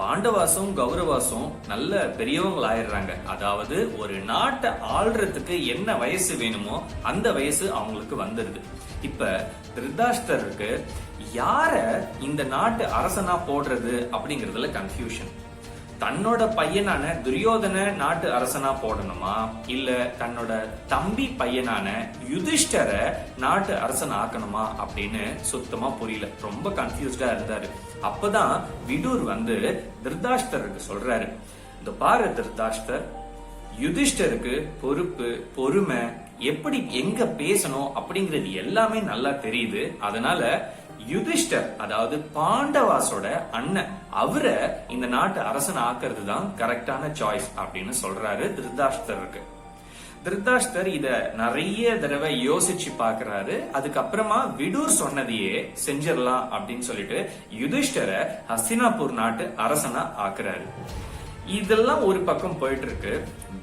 பாண்டவாசும் கௌரவாசும் நல்ல பெரியவங்க ஆயிடுறாங்க. அதாவது ஒரு நாட்டை ஆள்றதுக்கு என்ன வயசு வேணுமோ அந்த வயசு அவங்களுக்கு வந்துருது. இப்ப திருதராஷ்டிரருக்கு யார இந்த நாட்டு அரசனா போடுறது அப்படிங்கறதுல கன்ஃபியூஷன். தன்னோட பையனான துரியோதன நாட்டு அரசனா போடணுமா, இல்ல தன்னோட தம்பி பையனான யுதிஷ்டர நாட்டு அரசன் ஆக்கணுமா அப்படின்னு சுத்தமா புரியல. ரொம்ப கன்ஃபியூஸ்டா இருந்தாரு. அப்பதான் விதுர் வந்து திருதராஷ்டிரருக்கு சொல்றாரு, இந்த பாரு திருதராஷ்டிரர், யுதிஷ்டருக்கு பொறுப்பு, பொறுமை, எப்படி எங்க பேசணும் அப்படிங்கிறது எல்லாமே நல்லா தெரியுது. அதனால யுதிஷ்டர், அதாவது பாண்டவாசோட அண்ணன், அவரை இந்த நாட்டு அரசன் ஆக்குறது தான் கரெக்டான சாய்ஸ் அப்படின்னு சொல்றாரு திருதராஷ்டிரருக்கு. திருதராஷ்டிரர் இத நிறைய தடவை யோசிச்சு பாக்குறாரு. அதுக்கப்புறமா விதுர் சொன்னதையே செஞ்சிடலாம் அப்படின்னு சொல்லிட்டு யுதிஷ்டரை ஹஸ்தினாபூர் நாட்டு அரசனா ஆக்குறாரு. இதெல்லாம் ஒரு பக்கம் போயிட்டு இருக்கு.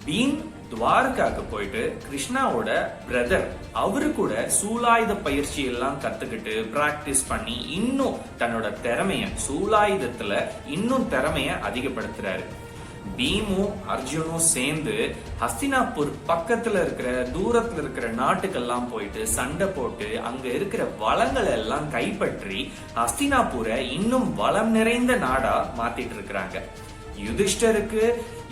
பீம் துவாரகாக்கு போயிட்டு கிருஷ்ணாவோட பிரதர் அவரு கூட சூலாயுத பயிற்சி எல்லாம் கத்துக்கிட்டு பிராக்டிஸ் பண்ணி இன்னும் தன்னோட திறமைய, சூலாயுதத்துல இன்னும் திறமைய அதிகப்படுத்துறாரு. பீமும் அர்ஜுனும் சேர்ந்து ஹஸ்தினாபூர் பக்கத்துல இருக்கிற தூரத்துல இருக்கிற நாட்டுக்கெல்லாம் போயிட்டு சண்டை போட்டு அங்க இருக்கிற வளங்களை எல்லாம் கைப்பற்றி ஹஸ்தினாபூரை இன்னும் வளம் நிறைந்த நாடா மாத்திட்டு இருக்கிறாங்க. யுதிஷ்டருக்கு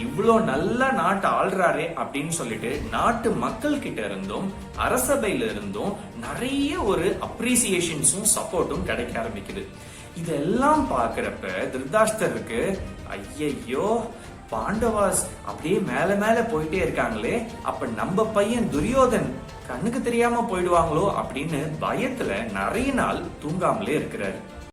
இவ்வளோ நல்ல நாட்டு ஆள்றாரே அப்படின்னு சொல்லிட்டு நாட்டு மக்கள் கிட்ட இருந்தும் அரசபையில இருந்தும் நிறைய ஒரு அப்ரிசியேஷன்ஸும் சப்போர்ட்டும் கிடைக்க ஆரம்பிக்குது. இதெல்லாம் பாக்குறப்ப திருதராஷ்டிரருக்கு ஐயையோ, பாண்டவாஸ் அப்படியே மேல மேல போயிட்டே இருக்காங்களே, அப்ப நம்ம பையன் துரியோதன் கண்ணுக்கு தெரியாம போயிடுவாங்களோ அப்படின்னு பயத்துல நிறைய நாள் தூங்காமலே இருக்கிறாரு.